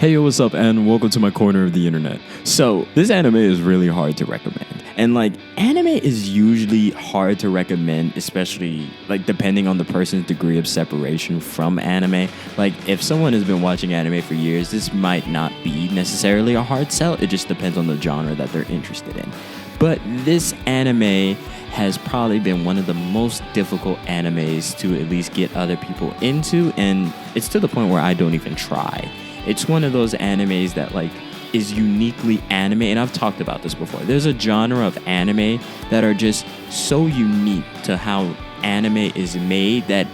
Hey, yo, what's up, and welcome to my corner of the internet. So, this anime is really hard to recommend. And, anime is usually hard to recommend, especially, depending on the person's degree of separation from anime. If someone has been watching anime for years, this might not be necessarily a hard sell. It just depends on the genre that they're interested in. But this anime has probably been one of the most difficult animes to at least get other people into, and it's to the point where I don't even try. It's one of those animes that is uniquely anime, and I've talked about this before. There's a genre of anime that are just so unique to how anime is made that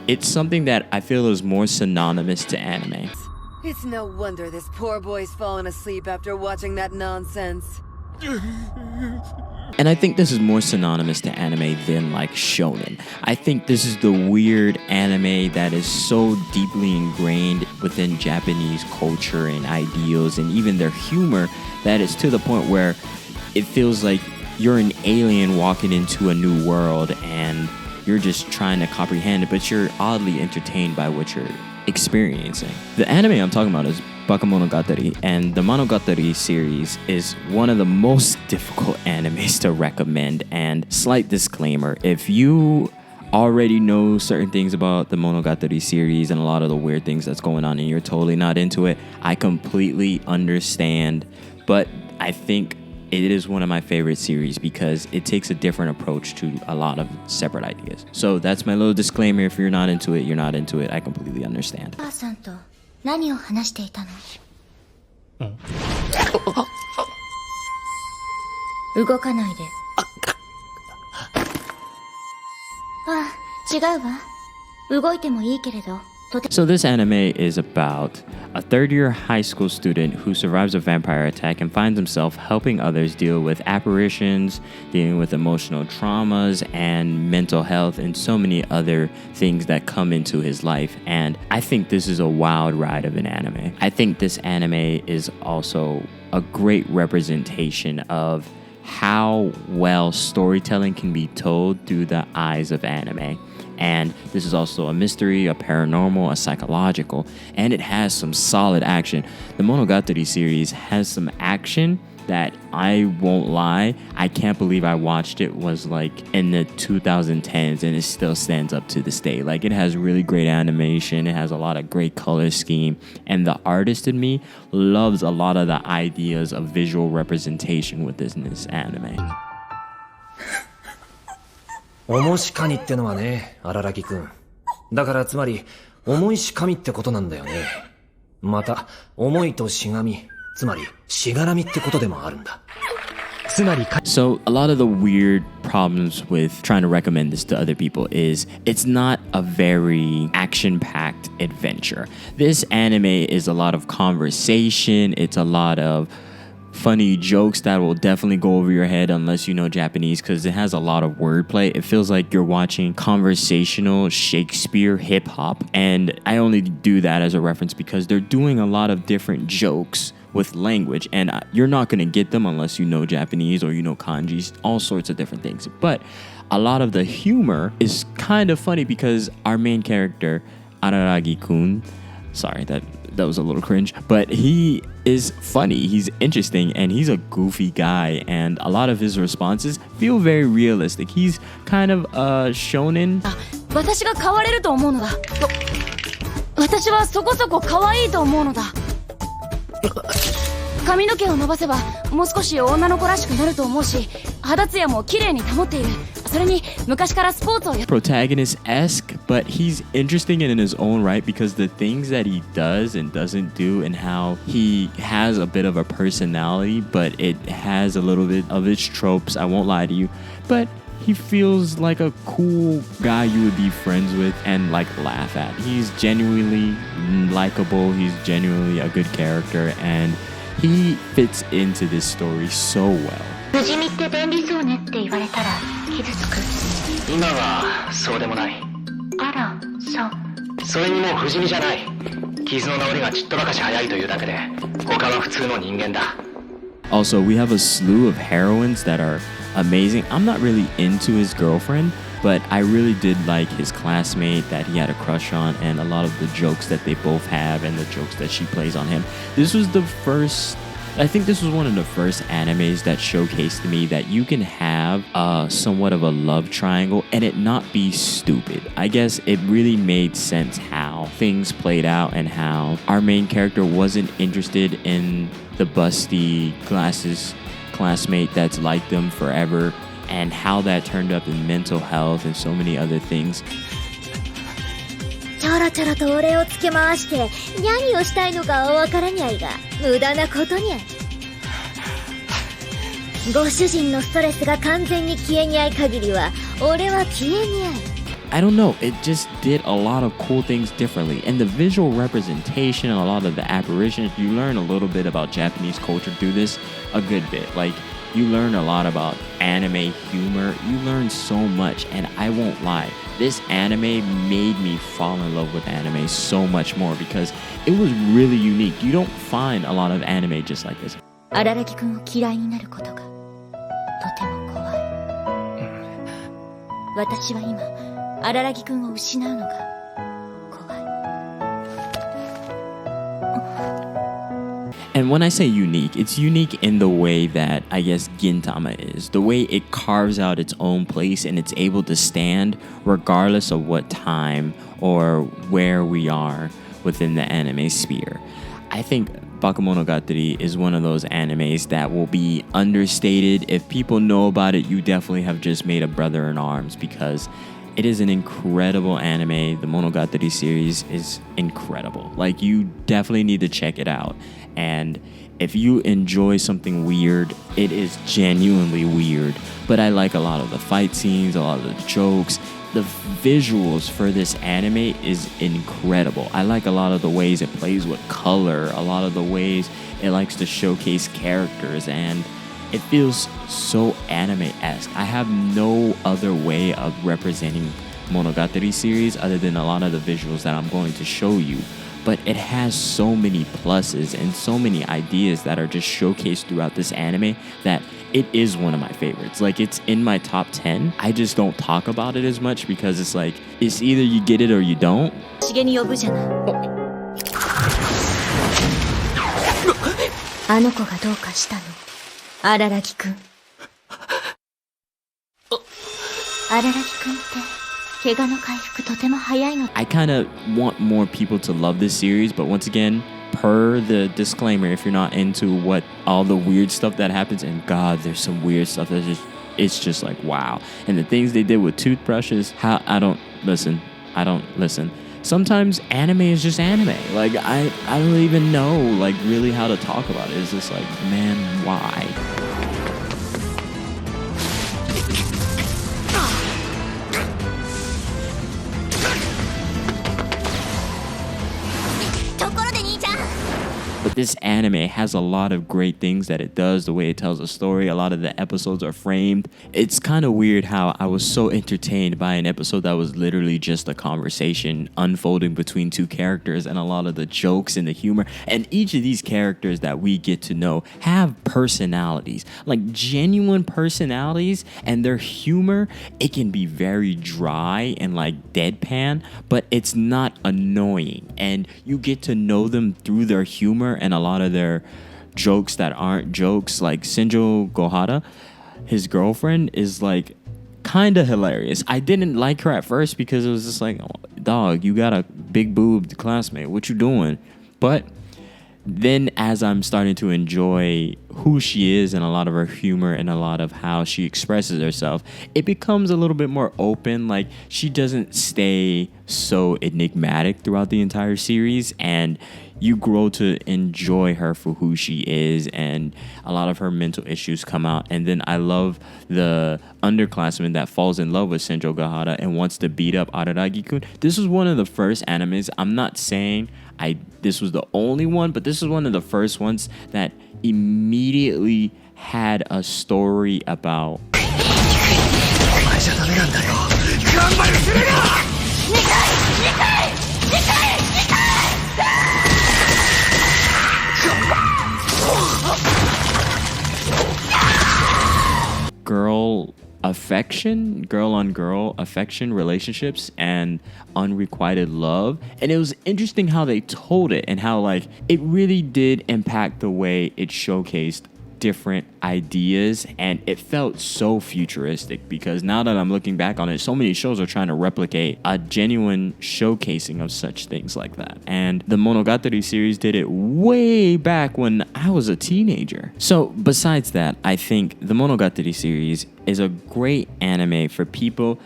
it's something that I feel is more synonymous to anime. It's no wonder this poor boy's fallen asleep after watching that nonsense. And I think this is more synonymous to anime than shonen. I think this is the weird anime that is so deeply ingrained within Japanese culture and ideals and even their humor that it's to the point where it feels like you're an alien walking into a new world and you're just trying to comprehend it, but you're oddly entertained by what you're experiencing. The anime I'm talking about is Bakemonogatari, and the Monogatari series is one of the most difficult animes to recommend. And slight disclaimer, if you already know certain things about the Monogatari series and a lot of the weird things that's going on and you're totally not into it, I completely understand. But I think it is one of my favorite series because it takes a different approach to a lot of separate ideas. So that's my little disclaimer. If you're not into it, you're not into it. I completely understand. 何を話していたの？動かないで。あ、違うわ。動いてもいいけれど。So this anime is about a third-year high school student who survives a vampire attack and finds himself helping others deal with apparitions, dealing with emotional traumas, and mental health, and so many other things that come into his life. And I think this is a wild ride of an anime. I think this anime is also a great representation of how well storytelling can be told through the eyes of anime. And this is also a mystery, a paranormal, a psychological, and it has some solid action. The Monogatari series has some action that I won't lie, I can't believe I watched it was in the 2010s and it still stands up to this day. It has really great animation, it has a lot of great color scheme, and the artist in me loves a lot of the ideas of visual representation within this anime. 重し神ってのはね、荒木くん。だからつまり、重いし神ってことなんだよね。また、重いとしがみ、つまり、しがらみってことでもあるんだ。So a lot of the weird problems with trying to recommend this to other people is it's not a very action-packed adventure. This anime is a lot of conversation, it's a lot of funny jokes that will definitely go over your head unless you know Japanese because it has a lot of wordplay. It feels like you're watching conversational Shakespeare hip-hop, and I only do that as a reference because they're doing a lot of different jokes with language, and you're not going to get them unless you know Japanese or you know kanjis, all sorts of different things. But a lot of the humor is kind of funny because our main character, Araragi-kun, sorry, that was a little cringe, but he is funny, he's interesting, and he's a goofy guy, and a lot of his responses feel very realistic. He's kind of shonen. 私が変われると思うのだ。私はそこそこ可愛いと思うのだ。髪の毛を伸ばせばもう少し女の子らしくなると思うし、肌ツヤも綺麗に保っている。それに昔からスポーツをや protagonist-esque, but he's interesting in his own right because the things that he does and doesn't do and how he has a bit of a personality, but it has a little bit of its tropes, I won't lie to you, but he feels like a cool guy you would be friends with and laugh at. He's genuinely likable, he's genuinely a good character, and he fits into this story so well. 不死身って便利そうねって言われたら傷つく。今は、そうでもない。あら、そう。それにもう不死身じゃない。傷の治りがちっとばかし早いというだけで、他は普通の人間だ。Also, we have a slew of heroines that are amazing. I'm not really into his girlfriend, but I really did like his classmate that he had a crush on, and a lot of the jokes that they both have and the jokes that she plays on him. I think this was one of the first animes that showcased to me that you can have somewhat of a love triangle and it not be stupid. I guess it really made sense how things played out and how our main character wasn't interested in the busty glasses classmate that's liked them forever, and how that turned up in mental health and so many other things. チャラチャラと俺をつけ回して何をしたいのかはわからにゃいが無駄なことにゃい。ご主人のストレスが完全に消えにゃい限りは俺は消えにゃい。I don't know, it just did a lot of cool things differently, and the visual representation, a lot of the apparitions, you learn a little bit about Japanese culture through this, a good bit. Like, you learn a lot about anime humor, you learn so much, and I won't lie, this anime made me fall in love with anime so much more because it was really unique. You don't find a lot of anime just like this. 荒木くんを嫌いになることがとても怖い。私は今荒木くんを失うのが怖い。And when I say unique, it's unique in the way that I guess Gintama is. The way it carves out its own place and it's able to stand regardless of what time or where we are within the anime sphere. I think Bakemonogatari is one of those animes that will be understated. If people know about it, you definitely have just made a brother in arms because it is an incredible anime. The Monogatari series is incredible. Like, you definitely need to check it out. And if you enjoy something weird, it is genuinely weird. But I like a lot of the fight scenes, a lot of the jokes. The visuals for this anime is incredible. I like a lot of the ways it plays with color, a lot of the ways it likes to showcase characters, and it feels so anime-esque. I have no other way of representing Monogatari series other than a lot of the visuals that I'm going to show you. But it has so many pluses and so many ideas that are just showcased throughout this anime that it is one of my favorites. Like, it's in my top 10. I just don't talk about it as much because it's like, it's either you get it or you don't. しげに呼ぶじゃない。あの子がどうかしたの？荒木くん。荒木くんって怪我の回復とても早いの。I kind of want more people to love this series, but once again, per the disclaimer, if you're not into what all the weird stuff that happens, and God, there's some weird stuff that's just, it's just like, wow. And the things they did with toothbrushes, I don't listen. Sometimes anime is just anime. Like, I don't even know, like, really how to talk about it. It's just like, man, why? But this anime has a lot of great things that it does, the way it tells a story, a lot of the episodes are framed. It's kind of weird how I was so entertained by an episode that was literally just a conversation unfolding between two characters, and a lot of the jokes and the humor. And each of these characters that we get to know have personalities, like genuine personalities, and their humor, it can be very dry and like deadpan, but it's not annoying. And you get to know them through their humor and a lot of their jokes that aren't jokes. Like Senjo Gohara, his girlfriend, is like kind of hilarious. I didn't like her at first because it was just like, oh, dog, you got a big boobed classmate, what you doing? But then as I'm starting to enjoy who she is and a lot of her humor and a lot of how she expresses herself, it becomes a little bit more open. Like, she doesn't stay so enigmatic throughout the entire series, and you grow to enjoy her for who she is, and a lot of her mental issues come out. And then I love the underclassman that falls in love with Senjo Gohara and wants to beat up Araragi-kun. This was one of the first animes. I'm not saying this was the only one, but this is one of the first ones that immediately had a story about girl affection, girl on girl affection relationships and unrequited love. And it was interesting how they told it and how like it really did impact the way it showcased different ideas, and it felt so futuristic because now that I'm looking back on it, so many shows are trying to replicate a genuine showcasing of such things like that. And the Monogatari series did it way back when I was a teenager. So besides that, I think the Monogatari series is a great anime for people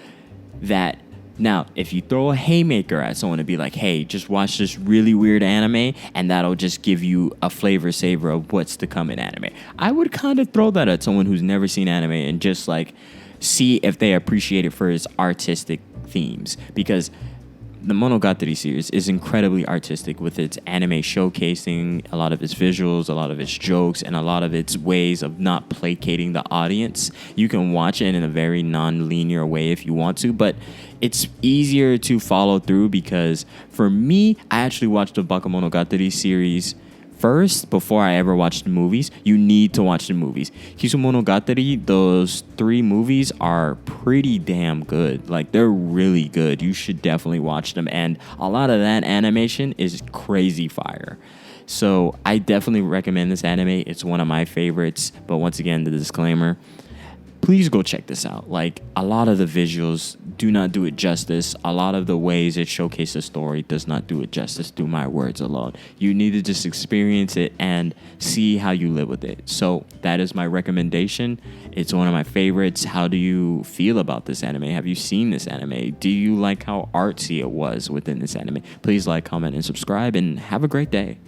that now, if you throw a haymaker at someone and be like, hey, just watch this really weird anime and that'll just give you a flavor saver of what's to come in anime, I would kind of throw that at someone who's never seen anime and just like see if they appreciate it for its artistic themes. Because the Monogatari series is incredibly artistic with its anime showcasing a lot of its visuals, a lot of its jokes, and a lot of its ways of not placating the audience. You can watch it in a very non-linear way if you want to, but it's easier to follow through because for me, I actually watched the Bakemonogatari series first before I ever watched the movies. You need to watch the movies. Kizumonogatari, those 3 movies are pretty damn good. Like, they're really good. You should definitely watch them. And a lot of that animation is crazy fire. So I definitely recommend this anime. It's one of my favorites. But once again, the disclaimer, please go check this out. Like, a lot of the visuals do not do it justice. A lot of the ways it showcases the story does not do it justice through my words alone. You need to just experience it and see how you live with it. So that is my recommendation. It's one of my favorites. How do you feel about this anime? Have you seen this anime? Do you like how artsy it was within this anime? Please like, comment, and subscribe, and have a great day.